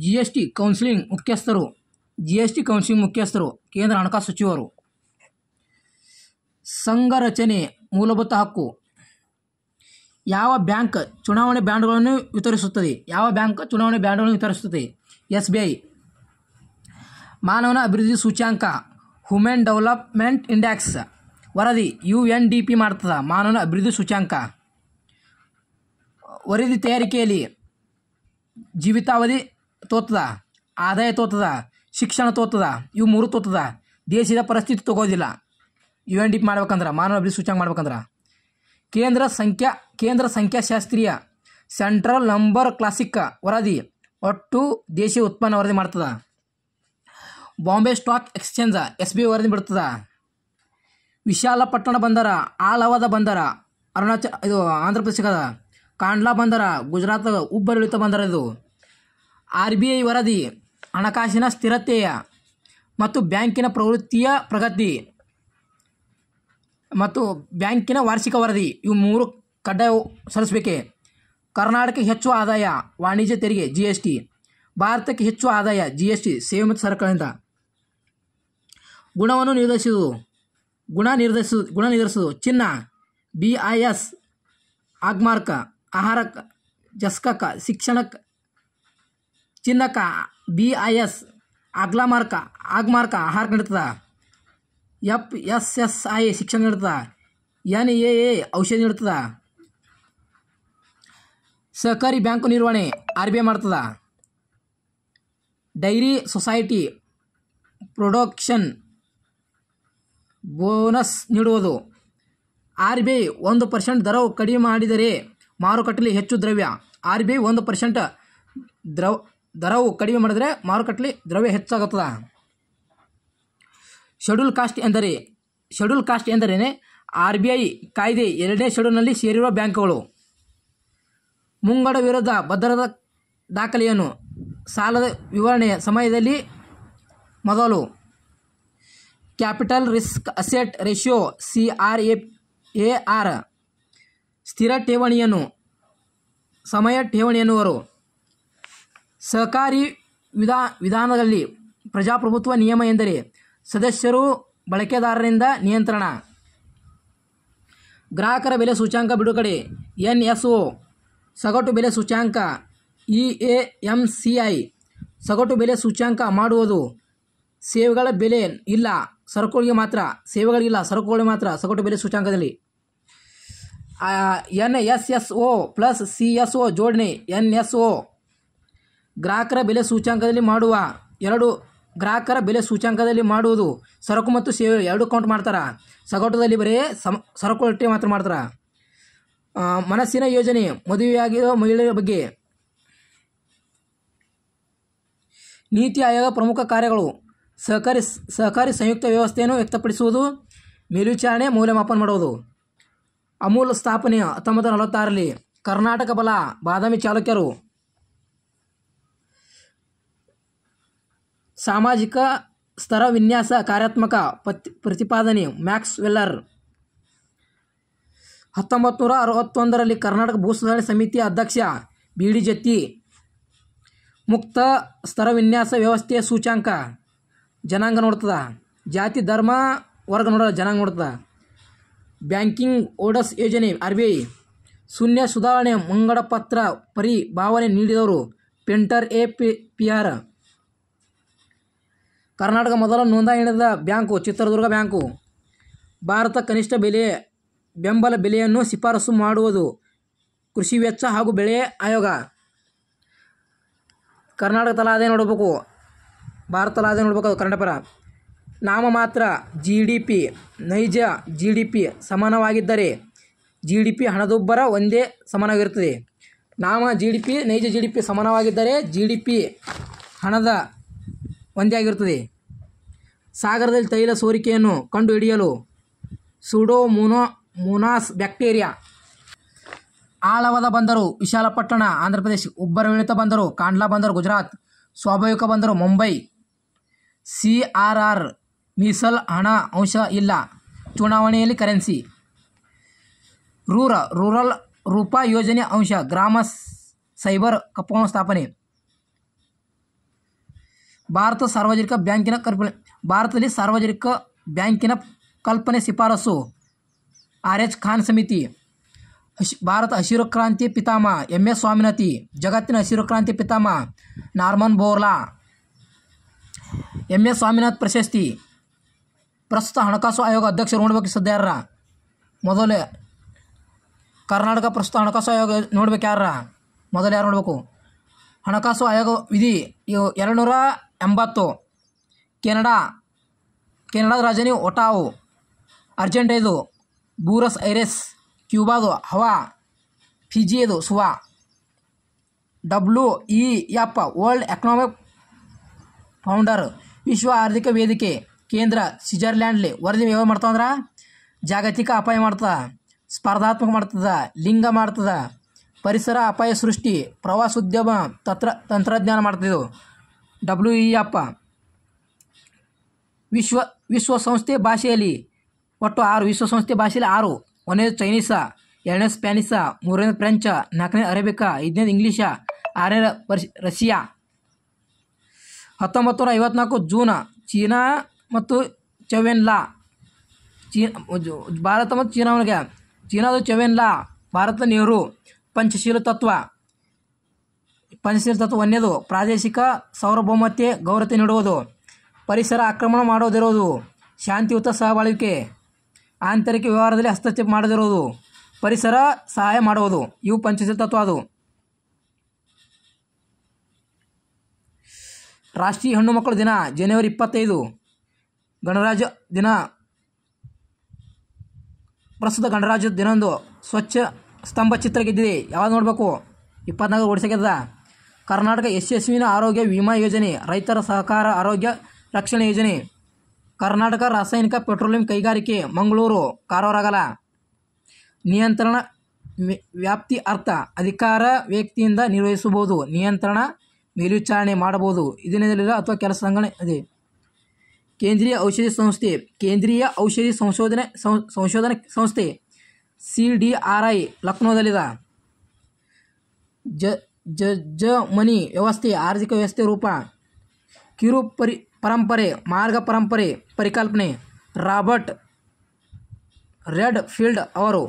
G S T counselling ಮುಖ್ಯಸ್ಥರು ಕೇಂದ್ರ ಹಣಕಾಸು ಸಚಿವರು. ಸಂಘ ರಚನೆ ಮೂಲಭೂತ ಹಕ್ಕು. ಯಾವ ಬ್ಯಾಂಕ್ ಚುನಾವಣೆ ಬಾಂಡ್ಗಳನ್ನು ವಿತರಿಸುತ್ತದೆ? SBI. ಮಾನವನ ಅಭಿವೃದ್ಧಿ ಸೂಚ್ಯಾಂಕ ಹ್ಯೂಮನ್ ಡೆವಲಪ್ಮೆಂಟ್ ಇಂಡೆಕ್ಸ್ ವರದಿ UNDP ಮಾಡ್ತದ. ಮಾನವನ ಅಭಿವೃದ್ಧಿ ಸೂಚ್ಯಾಂಕ ವರದಿ ತಯಾರಿಕೆಯಲ್ಲಿ ಜೀವಿತಾವಧಿ ತೋತದ, ಆದಾಯ ತೋತದ, ಶಿಕ್ಷಣ ತೋತದ, ಇವು ಮೂರು ತೋತದ. ದೇಶದ ಪರಿಸ್ಥಿತಿ ತಗೋದಿಲ್ಲ UNDP ಮಾಡ್ಬೇಕಂದ್ರೆ, ಮಾನವ ಅಭಿವೃದ್ಧಿ ಸೂಚ್ಯಾಂಕ ಮಾಡ್ಬೇಕಂದ್ರೆ. ಕೇಂದ್ರ ಸಂಖ್ಯಾಶಾಸ್ತ್ರೀಯ ಸೆಂಟ್ರಲ್ ನಂಬರ್ ಕ್ಲಾಸಿಕ್ ವರದಿ ಒಟ್ಟು ದೇಶೀಯ ಉತ್ಪನ್ನ ವರದಿ ಮಾಡ್ತದ. ಬಾಂಬೆ ಸ್ಟಾಕ್ ಎಕ್ಸ್ಚೇಂಜ್ SBI ವರದಿ ಬಿಡ್ತದ. ವಿಶಾಲಪಟ್ಟಣ ಬಂದರ, ಆಲವಾದ ಬಂದರ ಇದು ಆಂಧ್ರ ಪ್ರದೇಶದ, ಕಾಂಡ್ಲಾ ಬಂದರ ಗುಜರಾತ್, ಉಬ್ಬರಳಿತ ಬಂದರ ಇದು. RBI ವರದಿ ಹಣಕಾಸಿನ ಸ್ಥಿರತೆಯ ಮತ್ತು ಬ್ಯಾಂಕಿನ ಪ್ರವೃತ್ತಿಯ ಪ್ರಗತಿ ಮತ್ತು ಬ್ಯಾಂಕಿನ ವಾರ್ಷಿಕ ವರದಿ, ಇವು ಮೂರು ಕಡ್ಡಾಯ ಸಲ್ಲಿಸಬೇಕೆ. ಕರ್ನಾಟಕಕ್ಕೆ ಹೆಚ್ಚು ಆದಾಯ ವಾಣಿಜ್ಯ ತೆರಿಗೆ GST. ಭಾರತಕ್ಕೆ ಹೆಚ್ಚು ಆದಾಯ GST ಸೇವೆ ಮತ್ತು ಸರಕುಗಳಿಂದ. ಗುಣ ನಿರ್ಧರಿಸುವುದು ಚಿನ್ನ BIS, ಆಗ್ಮಾರ್ಕ ಆಹಾರಕ್ಕೆ, ಜಸ್ಕಕ ಶಿಕ್ಷಣಕ್ಕೆ, ಚಿನ್ನಕ BIS, ಆಗ್ಮಾರ್ಕ ಆಹಾರಕ್ಕೆ ನೀಡ್ತದ. FSSAI ಶಿಕ್ಷಣ ನೀಡ್ತದ. NAA ಔಷಧಿ ನೀಡ್ತದ. ಸಹಕಾರಿ ಬ್ಯಾಂಕು ನಿರ್ವಹಣೆ RBI ಮಾಡ್ತದ. ಡೈರಿ ಸೊಸೈಟಿ ಪ್ರೊಡಕ್ಷನ್ ಬೋನಸ್ ನೀಡುವುದು. RBI 1% ದರವು ಕಡಿಮೆ ಮಾಡಿದರೆ ಮಾರುಕಟ್ಟೆಯಲ್ಲಿ ಹೆಚ್ಚು ದ್ರವ್ಯ. RBI 1% ದರವು ಕಡಿಮೆ ಮಾಡಿದರೆ ಮಾರುಕಟ್ಟೆಯಲ್ಲಿ ದ್ರವ್ಯ ಹೆಚ್ಚಾಗುತ್ತದೆ. Schedule caste ಎಂದರೇನೆ? RBI ಕಾಯ್ದೆ 2ನೇ ಶೆಡ್ಯೂಲ್ನಲ್ಲಿ ಸೇರಿರುವ ಬ್ಯಾಂಕುಗಳು. ಮುಂಗಡ ವಿರುದ್ಧ ಭದ್ರತಾ ದಾಖಲೆಯನ್ನು ಸಾಲದ ವಿವರಣೆಯ ಸಮಯದಲ್ಲಿ ಮೊದಲು. Capital risk asset ratio CRAR. ಸ್ಥಿರ ಠೇವಣಿಯನ್ನು ಸಮಯ ಠೇವಣಿ ಎನ್ನುವರು. ಸಹಕಾರಿ ವಿಧಾನದಲ್ಲಿ ಪ್ರಜಾಪ್ರಭುತ್ವ ನಿಯಮ ಎಂದರೆ ಸದಸ್ಯರು ಬಳಕೆದಾರರಿಂದ ನಿಯಂತ್ರಣ. ಗ್ರಾಹಕರ ಬೆಲೆ ಸೂಚ್ಯಾಂಕ ಬಿಡುಗಡೆ NSO. ಸಗಟು ಬೆಲೆ ಸೂಚ್ಯಾಂಕ EAMCI. ಸಗಟು ಬೆಲೆ ಸೂಚ್ಯಾಂಕ ಮಾಡುವುದು. ಸೇವೆಗಳ ಬೆಲೆ ಇಲ್ಲ, ಸರಕುಗಳಿಗೆ ಮಾತ್ರ. ಸರಕುಗಳಿಗೆ ಮಾತ್ರ ಸಗಟು ಬೆಲೆ ಸೂಚ್ಯಾಂಕದಲ್ಲಿ. NSSO ಪ್ಲಸ್ CSO ಜೋಡಣೆ NSO. ಗ್ರಾಹಕರ ಬೆಲೆ ಸೂಚ್ಯಾಂಕದಲ್ಲಿ ಮಾಡುವ ಗ್ರಾಹಕರ ಬೆಲೆ ಸೂಚ್ಯಾಂಕದಲ್ಲಿ ಮಾಡುವುದು ಸರಕು ಮತ್ತು ಸೇವೆ ಎರಡು ಕೌಂಟ್ ಮಾಡ್ತಾರೆ. ಸಗಟುದಲ್ಲಿ ಬರೀ ಸರಕುಗಳಷ್ಟೇ ಮಾತ್ರ ಮಾಡ್ತಾರೆ. ಮನಸ್ಸಿನ ಯೋಜನೆ ಮದುವೆಯಾಗಿರೋ ಮಹಿಳೆಯರ ಬಗ್ಗೆ. ನೀತಿ ಆಯೋಗ ಪ್ರಮುಖ ಕಾರ್ಯಗಳು: ಸಹಕಾರಿ ಸಂಯುಕ್ತ ವ್ಯವಸ್ಥೆಯನ್ನು ವ್ಯಕ್ತಪಡಿಸುವುದು, ಮೇಲ್ವಿಚಾರಣೆ, ಮೌಲ್ಯಮಾಪನ ಮಾಡುವುದು. ಅಮೂಲ್ ಸ್ಥಾಪನೆ 1946ರಲ್ಲಿ. ಕರ್ನಾಟಕ ಬಲ ಬಾದಾಮಿ ಚಾಲುಕ್ಯರು. ಸಾಮಾಜಿಕ ಸ್ತರ ವಿನ್ಯಾಸ ಕಾರ್ಯಾತ್ಮಕ ಪ್ರತಿಪಾದನೆ ಮ್ಯಾಕ್ಸ್ ವೆಲ್ಲರ್. 1961ರಲ್ಲಿ ಕರ್ನಾಟಕ ಭೂ ಸುಧಾರಣೆ ಸಮಿತಿಯ ಅಧ್ಯಕ್ಷ BD ಜತ್ತಿ. ಮುಕ್ತ ಸ್ತರ ವಿನ್ಯಾಸ ವ್ಯವಸ್ಥೆಯ ಸೂಚ್ಯಾಂಕ ಜನಾಂಗ ನೋಡ್ತದ. ಜಾತಿ ಧರ್ಮ ವರ್ಗ ಜನಾಂಗ ನೋಡ್ತದ. ಬ್ಯಾಂಕಿಂಗ್ ಓಡಸ್ ಯೋಜನೆ RBI. ಶೂನ್ಯ ಸುಧಾರಣೆ ಮುಂಗಡ ಪತ್ರ ಪರಿಭಾವನೆ ನೀಡಿದವರು ಪೆಂಟರ್ PR. ಕರ್ನಾಟಕ ಮೊದಲ ನೋಂದಣಿಯಾದ ಬ್ಯಾಂಕು ಚಿತ್ರದುರ್ಗ ಬ್ಯಾಂಕು. ಭಾರತ ಕನಿಷ್ಠ ಬೆಂಬಲ ಬೆಲೆಯನ್ನು ಶಿಫಾರಸು ಮಾಡುವುದು ಕೃಷಿ ವೆಚ್ಚ ಹಾಗೂ ಬೆಳೆ ಆಯೋಗ. ಕರ್ನಾಟಕ ತಲಾದೆ ನೋಡಬೇಕು, ಭಾರತ ತಲಾದೆ ನೋಡಬೇಕು. ಕನ್ನಡ ಪರ. ನಾಮಮಾತ್ರ GDP ನೈಜ GDP ಸಮಾನವಾಗಿದ್ದರೆ GDP ಹಣದುಬ್ಬರ ಒಂದೇ ಸಮಾನವಾಗಿರುತ್ತದೆ. GDP ನೈಜ GDP ಸಮಾನವಾಗಿದ್ದರೆ GDP ಹಣದ ಒಂದೇ ಆಗಿರುತ್ತದೆ. ಸಾಗರದಲ್ಲಿ ತೈಲ ಸೋರಿಕೆಯನ್ನು ಕಂಡುಹಿಡಿಯಲು ಸೂಡೋಮೋನಾಸ್ ಬ್ಯಾಕ್ಟೀರಿಯಾ. ಆಳವಾದ ಬಂದರು ವಿಶಾಲಪಟ್ಟಣ ಆಂಧ್ರ ಪ್ರದೇಶ. ಉಬ್ಬರವಿಳಿತ ಬಂದರು ಕಾಂಡ್ಲಾ ಬಂದರು ಗುಜರಾತ್. ಸ್ವಾಭಾವಿಕ ಬಂದರು ಮುಂಬೈ. CRR ಮೀಸಲ್ ಹಣ ಅಂಶ ಇಲ್ಲ. ಚುನಾವಣೆಯಲ್ಲಿ ಕರೆನ್ಸಿ. ರೂರಲ್ ರೂಪಾ ಯೋಜನೆ ಅಂಶ. ಗ್ರಾಮ ಸೈಬರ್ ಕಪ್ಪೋಣ ಸ್ಥಾಪನೆ. ಭಾರತದಲ್ಲಿ ಸಾರ್ವಜನಿಕ ಬ್ಯಾಂಕಿನ ಕಲ್ಪನೆ ಶಿಫಾರಸು RH ಖಾನ್ ಸಮಿತಿ. ಭಾರತ ಹಸಿರು ಕ್ರಾಂತಿ ಪಿತಾಮಹ MS ಸ್ವಾಮಿನಾಥನ್. ಜಗತ್ತಿನ ಹಸಿರು ಕ್ರಾಂತಿ ಪಿತಾಮಹ ನಾರ್ಮನ್ ಬೋರ್ಲಾ. MS ಸ್ವಾಮಿನಾಥನ್ ಪ್ರಶಸ್ತಿ. ಪ್ರಸ್ತುತ ಹಣಕಾಸು ಆಯೋಗ ಅಧ್ಯಕ್ಷರು ನೋಡ್ಬೇಕು ಸದ್ಯ ಯಾರ ಮೊದಲೇ ಕರ್ನಾಟಕ ಪ್ರಸ್ತುತ ಹಣಕಾಸು ಆಯೋಗ ನೋಡ್ಬೇಕು ಯಾರ ಮೊದಲು ಯಾರು ನೋಡಬೇಕು? ಹಣಕಾಸು ಆಯೋಗ ವಿಧಿ 280. ಕೆನಡಾದ ರಾಜಧಾನಿ ಒಟಾವು. ಅರ್ಜೆಂಟೈದು ಬೂರಸ್ ಐರೆಸ್. ಕ್ಯೂಬಾದು ಹವಾ. ಫಿಜಿಯದು Suva. WEF world economic founder. ವಿಶ್ವ ಆರ್ಥಿಕ ವೇದಿಕೆ ಕೇಂದ್ರ ಸ್ವಿಟ್ಜರ್ಲ್ಯಾಂಡ್ಲಿ. ವರದಿ ಯಾವ ಮಾಡ್ತಾವಂದ್ರೆ ಜಾಗತಿಕ ಅಪಾಯ ಮಾಡ್ತದ, ಸ್ಪರ್ಧಾತ್ಮಕ ಮಾಡ್ತದ, ಲಿಂಗ ಮಾಡ್ತದ, ಪರಿಸರ ಅಪಾಯ ಸೃಷ್ಟಿ, ಪ್ರವಾಸೋದ್ಯಮ, ತಂತ್ರಜ್ಞಾನ ಮಾಡ್ತಿದ್ದು. WEF ವಿಶ್ವಸಂಸ್ಥೆ ಭಾಷೆಯಲ್ಲಿ ಒಟ್ಟು 6. ವಿಶ್ವಸಂಸ್ಥೆ ಭಾಷೆಯಲ್ಲಿ 6. 1ನೇದು ಚೈನೀಸ, 2ನೇದು ಸ್ಪ್ಯಾನಿಸ, 3ನೇದು ಫ್ರೆಂಚ, 4ನೇದು ಅರೇಬಿಕಾ, 5ನೇದು ಇಂಗ್ಲೀಷ, 6ನೇದು ರಷ್ಯಾ. 1954 ಜೂನ್ ಚೀನಾ ಮತ್ತು ಚವೆನ್ಲಾ. ಭಾರತ ಮತ್ತು ಚೀನಾವನಿಗೆ ಚೀನಾದು ಚವೆನ್ಲಾ, ಭಾರತ ನೆಹರು. ಪಂಚಶೀಲ ತತ್ವ. 1ನೇದು ಪ್ರಾದೇಶಿಕ ಸಾರ್ವಭೌಮತೆ ಗೌರವತೆ ನೀಡುವುದು, ಪರಿಸರ ಆಕ್ರಮಣ ಮಾಡೋದಿರೋದು, ಶಾಂತಿಯುತ ಸಹಬಾಳ್ವಿಕೆ, ಆಂತರಿಕ ವ್ಯವಹಾರದಲ್ಲಿ ಹಸ್ತಕ್ಷೇಪ ಮಾಡದಿರೋದು, ಪರಿಸರ ಸಹಾಯ ಮಾಡುವುದು. ಇವು ಪಂಚಶೀಲ ತತ್ವ. ಅದು ರಾಷ್ಟ್ರೀಯ ಹೆಣ್ಣು ಮಕ್ಕಳ ದಿನ ಜನವರಿ 25. ಗಣರಾಜ್ಯ ದಿನ. ಪ್ರಸ್ತುತ ಗಣರಾಜ್ಯ ದಿನದಂದು ಸ್ವಚ್ಛ ಸ್ತಂಭ ಚಿತ್ರ ಗೆದ್ದಿದೆ. ಯಾವಾಗ ನೋಡಬೇಕು? 24 ಓಡಿಸಕ್ಕಿದ. ಕರ್ನಾಟಕ ಯಶಸ್ವಿನಿ ಆರೋಗ್ಯ ವಿಮಾ ಯೋಜನೆ, ರೈತರ ಸಹಕಾರ ಆರೋಗ್ಯ ರಕ್ಷಣೆ ಯೋಜನೆ. ಕರ್ನಾಟಕ ರಾಸಾಯನಿಕ ಪೆಟ್ರೋಲಿಯಂ ಕೈಗಾರಿಕೆ, ಮಂಗಳೂರು, ಕಾರವಾರ. ನಿಯಂತ್ರಣ ವ್ಯಾಪ್ತಿ ಅರ್ಥ ಅಧಿಕಾರ ವ್ಯಕ್ತಿಯಿಂದ ನಿರ್ವಹಿಸಬಹುದು, ನಿಯಂತ್ರಣ ಮೇಲ್ವಿಚಾರಣೆ ಮಾಡಬಹುದು, ಇದನ್ನೆಲ್ಲ ಅಥವಾ ಕೆಲಸ ಸಂಘಟನೆ ಅದೇ. ಕೇಂದ್ರೀಯ ಔಷಧಿ ಸಂಸ್ಥೆ. ಕೇಂದ್ರೀಯ ಔಷಧಿ ಸಂಶೋಧನಾ ಸಂಸ್ಥೆ CDRI ಲಕ್ನೋದಲ್ಲಿದೆ. ಜಮನಿ ವ್ಯವಸ್ಥೆ ಆರ್ಥಿಕ ವ್ಯವಸ್ಥೆ ರೂಪ. ಕಿರು ಪರಂಪರೆ ಮಾರ್ಗ ಪರಂಪರೆ ಪರಿಕಲ್ಪನೆ. ರಾಬರ್ಟ್ ರೆಡ್ ಫೀಲ್ಡ್ ಅವರು